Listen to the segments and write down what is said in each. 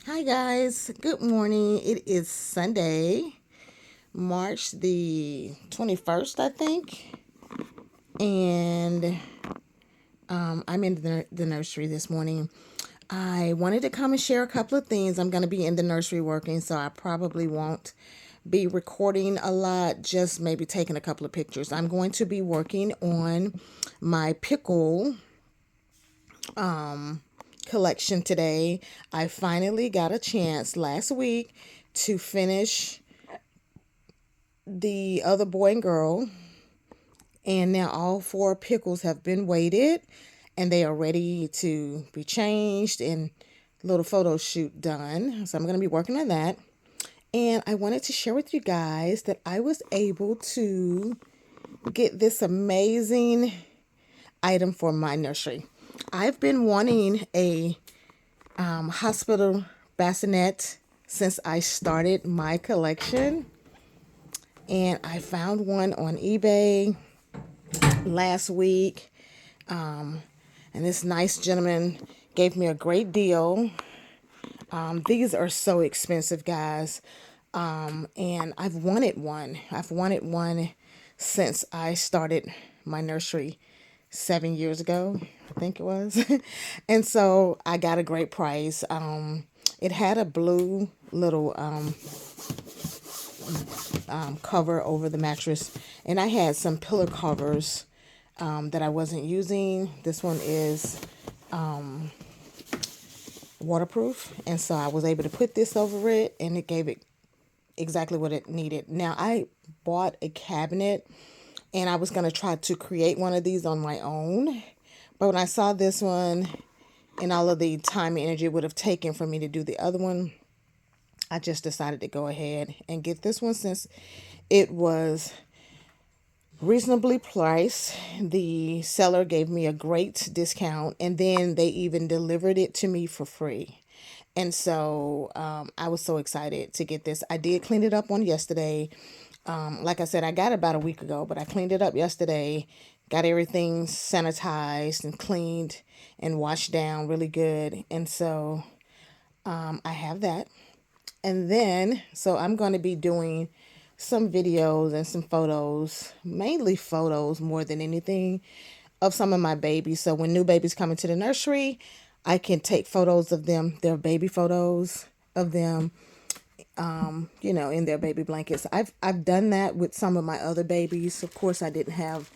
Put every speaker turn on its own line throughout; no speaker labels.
Hi guys, good morning. It is Sunday, March the 21st, I think. And I'm in the nursery this morning. I wanted to come and share a couple of things. I'm going to be in the nursery working, so I probably won't be recording a lot, just maybe taking a couple of pictures. I'm going to be working on my pickle collection today. I finally got a chance last week to finish the other boy and girl, and now all four pickles have been weighted and they are ready to be changed and little photo shoot done. So I'm going to be working on that. And I wanted to share with you guys that I was able to get this amazing item for my nursery. I've been wanting a hospital bassinet since I started my collection, and I found one on eBay last week. And this nice gentleman gave me a great deal. These are so expensive, guys. And I've wanted one. I've wanted one since I started my nursery 7 years ago, I think it was. And so I got a great price. It had a blue little cover over the mattress, and I had some pillow covers that I wasn't using. This one is waterproof, and so I was able to put this over it, and it gave it exactly what it needed. Now, I bought a cabinet, and I was going to try to create one of these on my own, but when I saw this one and all of the time and energy it would have taken for me to do the other one, I just decided to go ahead and get this one since it was reasonably priced. The seller gave me a great discount, and then they even delivered it to me for free. And so I was so excited to get this. I did clean it up on yesterday. Like I said, I got it about a week ago, but I cleaned it up yesterday, got everything sanitized and cleaned and washed down really good. And so I have that. And then, so I'm going to be doing some videos and some photos, mainly photos more than anything, of some of my babies. So when new babies come into the nursery, I can take photos of them, their baby photos of them, in their baby blankets. I've done that with some of my other babies. Of course, I didn't have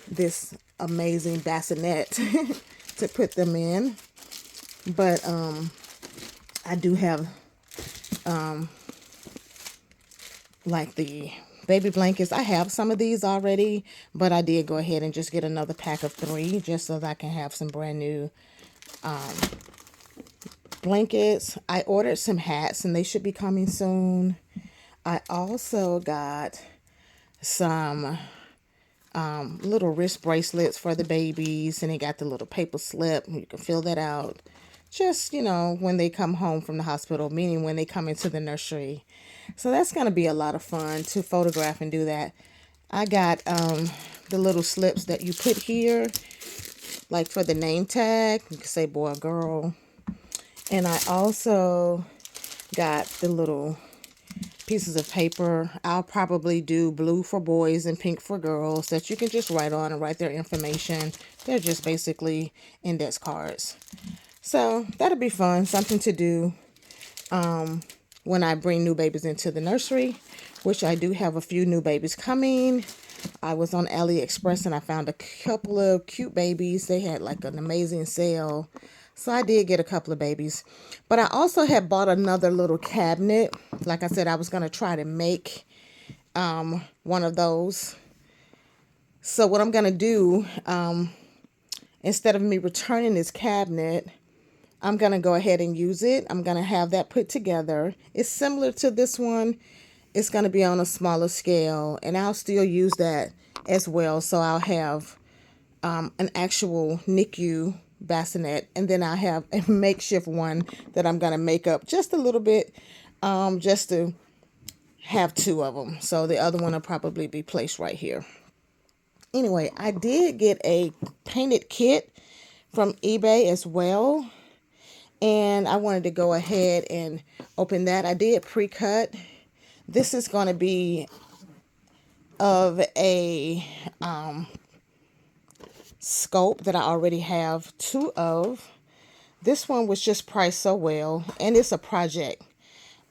this amazing bassinet to put them in, but I do have like the baby blankets. I have some of these already, but I did go ahead and just get another pack of 3 just so that I can have some brand new blankets. I ordered some hats and they should be coming soon. I also got some little wrist bracelets for the babies, and they got the little paper slip. You can fill that out just, when they come home from the hospital, meaning when they come into the nursery. So that's going to be a lot of fun to photograph and do that. I got the little slips that you put here, like for the name tag. You can say boy or girl. And I also got the little pieces of paper. I'll probably do blue for boys and pink for girls that you can just write on and write their information. They're just basically index cards. So that'll be fun, something to do when I bring new babies into the nursery, which I do have a few new babies coming. I was on AliExpress and I found a couple of cute babies. They had like an amazing sale. So I did get a couple of babies. But I also had bought another little cabinet. Like I said, I was going to try to make one of those. So what I'm going to do, instead of me returning this cabinet, I'm going to go ahead and use it. I'm going to have that put together. It's similar to this one. It's going to be on a smaller scale, and I'll still use that as well. So I'll have an actual NICU bassinet, and then I have a makeshift one that I'm going to make up just a little bit, just to have 2 of them. So the other one will probably be placed right here. Anyway, I did get a painted kit from eBay as well. And I wanted to go ahead and open that. I did pre-cut. This is going to be of a Sculpt that I already have 2 of. This one was just priced so well, and it's a project.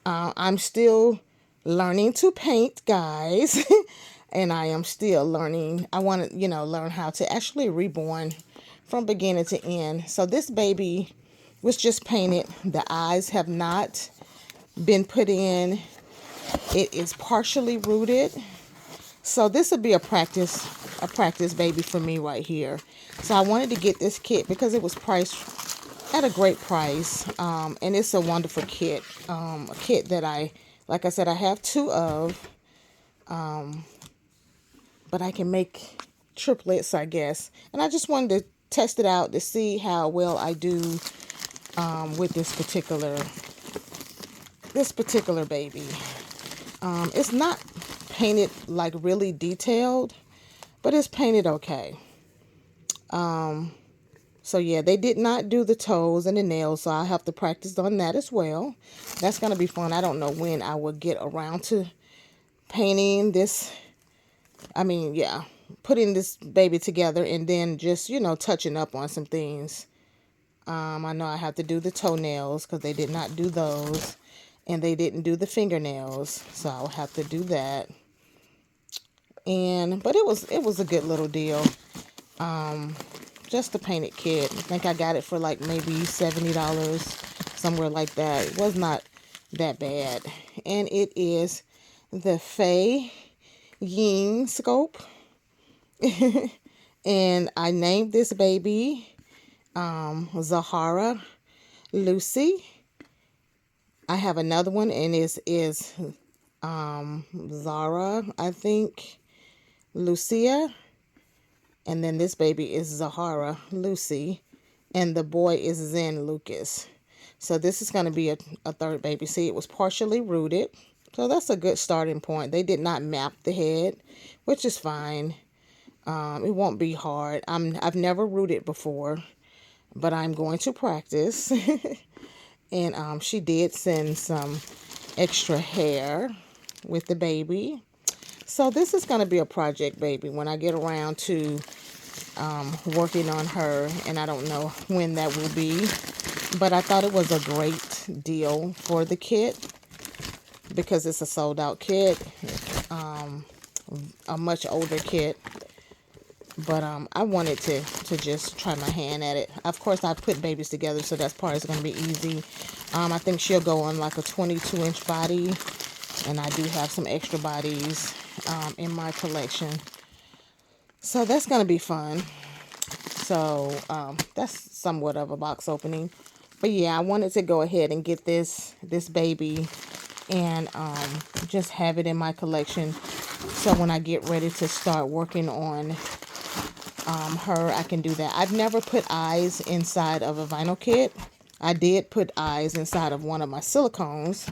I'm still learning to paint, guys, and I am still learning. I want to, learn how to actually reborn from beginning to end. So this baby was just painted. The eyes have not been put in. It is partially rooted. So this would be a practice baby for me right here. So I wanted to get this kit because it was priced at a great price. And it's a wonderful kit. A kit that like I said, I have 2 of. But I can make triplets, I guess. And I just wanted to test it out to see how well I do with this particular baby. It's not painted like really detailed, but it's painted okay. So yeah, they did not do the toes and the nails, so I have to practice on that as well. That's going to be fun. I don't know when I will get around to painting this. I mean, yeah, putting this baby together and then just, touching up on some things. I know I have to do the toenails because they did not do those. And they didn't do the fingernails, so I'll have to do that. But it was a good little deal. Just a painted kit. I think I got it for like maybe $70, somewhere like that. It was not that bad. And it is the Fei Ying Sculpt. And I named this baby Zahara, Lucie. I have another one, and is Zahara, I think, Lucia. And then this baby is Zahara, Lucie. And the boy is Zen Lucas. So this is going to be a third baby. See, it was partially rooted. So that's a good starting point. They did not map the head, which is fine. It won't be hard. I've never rooted before, but I'm going to practice. And she did send some extra hair with the baby. So this is going to be a project baby when I get around to working on her. And I don't know when that will be. But I thought it was a great deal for the kit because it's a sold out kit. A much older kit. But I wanted to just try my hand at it. Of course, I put babies together, so that part is going to be easy. I think she'll go on like a 22-inch body. And I do have some extra bodies in my collection. So that's going to be fun. So that's somewhat of a box opening. But yeah, I wanted to go ahead and get this baby and just have it in my collection. So when I get ready to start working on her, I can do that. I've never put eyes inside of a vinyl kit. I did put eyes inside of one of my silicones,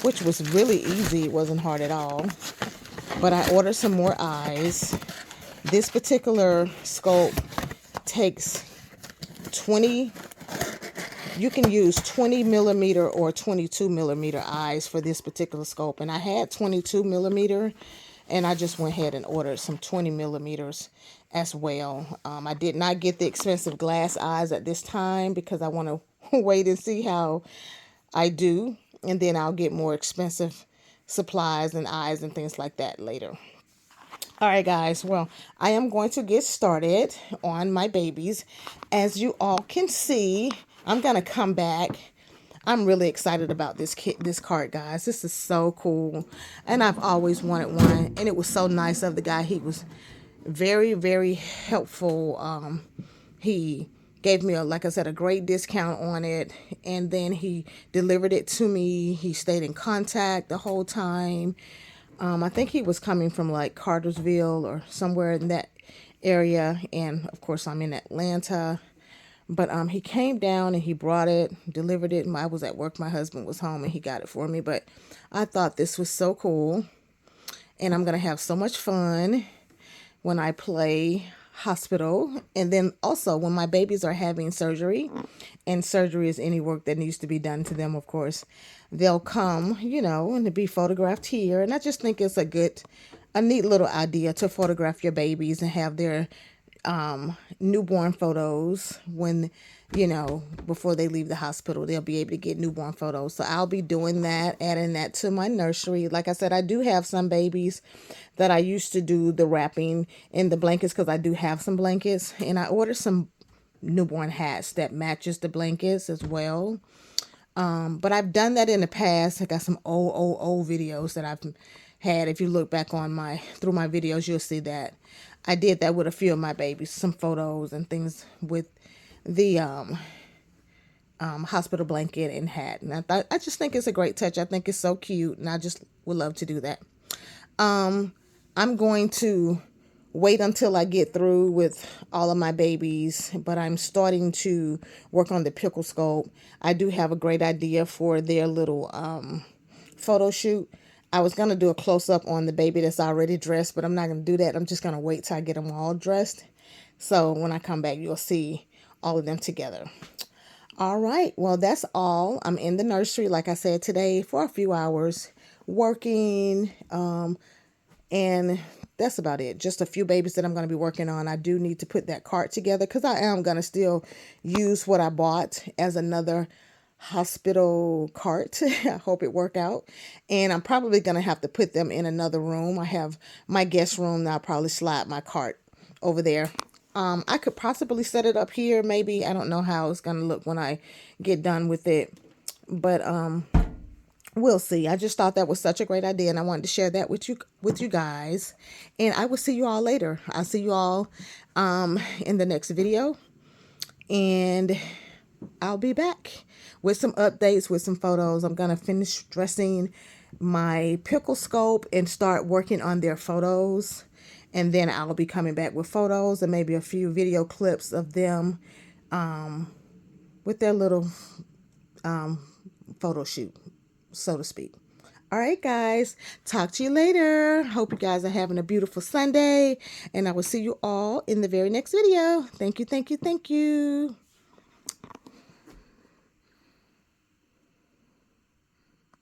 which was really easy. It wasn't hard at all. But I ordered some more eyes. This particular sculpt takes 20. You can use 20 millimeter or 22 millimeter eyes for this particular sculpt. And I had 22 millimeter, and I just went ahead and ordered some 20 millimeters as well. I did not get the expensive glass eyes at this time because I want to wait and see how I do. And then I'll get more expensive supplies and eyes and things like that later. All right, guys. Well, I am going to get started on my babies. As you all can see, I'm going to come back. I'm really excited about this cart, guys. This is so cool. And I've always wanted one. And it was so nice of the guy. He was very, very helpful. He gave me, like I said, a great discount on it. And then he delivered it to me. He stayed in contact the whole time. I think he was coming from like Cartersville or somewhere in that area. And of course, I'm in Atlanta. But he came down and he brought it, delivered it. I was at work. My husband was home and he got it for me. But I thought this was so cool. And I'm going to have so much fun when I play hospital. And then also when my babies are having surgery, and surgery is any work that needs to be done to them, of course, they'll come, you know, and to be photographed here. And I just think it's a neat little idea to photograph your babies and have their newborn photos when, you know, before they leave the hospital. They'll be able to get newborn photos. So I'll be doing that, adding that to my nursery. Like I said, I do have some babies that I used to do the wrapping in the blankets, because I do have some blankets, and I ordered some newborn hats that matches the blankets as well. But I've done that in the past. I got some old videos that I've had. If you look back on through my videos, you'll see that I did that with a few of my babies, some photos and things with the hospital blanket and hat. And I just think it's a great touch. I think it's so cute, and I just would love to do that. I'm going to wait until I get through with all of my babies, but I'm starting to work on the pickle sculpt. I do have a great idea for their little photo shoot. I was going to do a close-up on the baby that's already dressed, but I'm not going to do that. I'm just going to wait till I get them all dressed. So when I come back, you'll see all of them together. All right, well, that's all. I'm in the nursery, like I said, today for a few hours working, and that's about it. Just a few babies that I'm going to be working on. I do need to put that cart together, because I am going to still use what I bought as another hospital cart. I hope it work out. And I'm probably going to have to put them in another room. I have my guest room, and I'll probably slide my cart over there. I could possibly set it up here, maybe. I don't know how it's going to look when I get done with it. But we'll see. I just thought that was such a great idea, and I wanted to share that with you guys. And I will see you all later. I'll see you all in the next video, and I'll be back with some updates, with some photos. I'm going to finish dressing my pickle sculpt and start working on their photos. And then I'll be coming back with photos and maybe a few video clips of them with their little photo shoot, so to speak. All right, guys. Talk to you later. Hope you guys are having a beautiful Sunday. And I will see you all in the very next video. Thank you, thank you, thank you.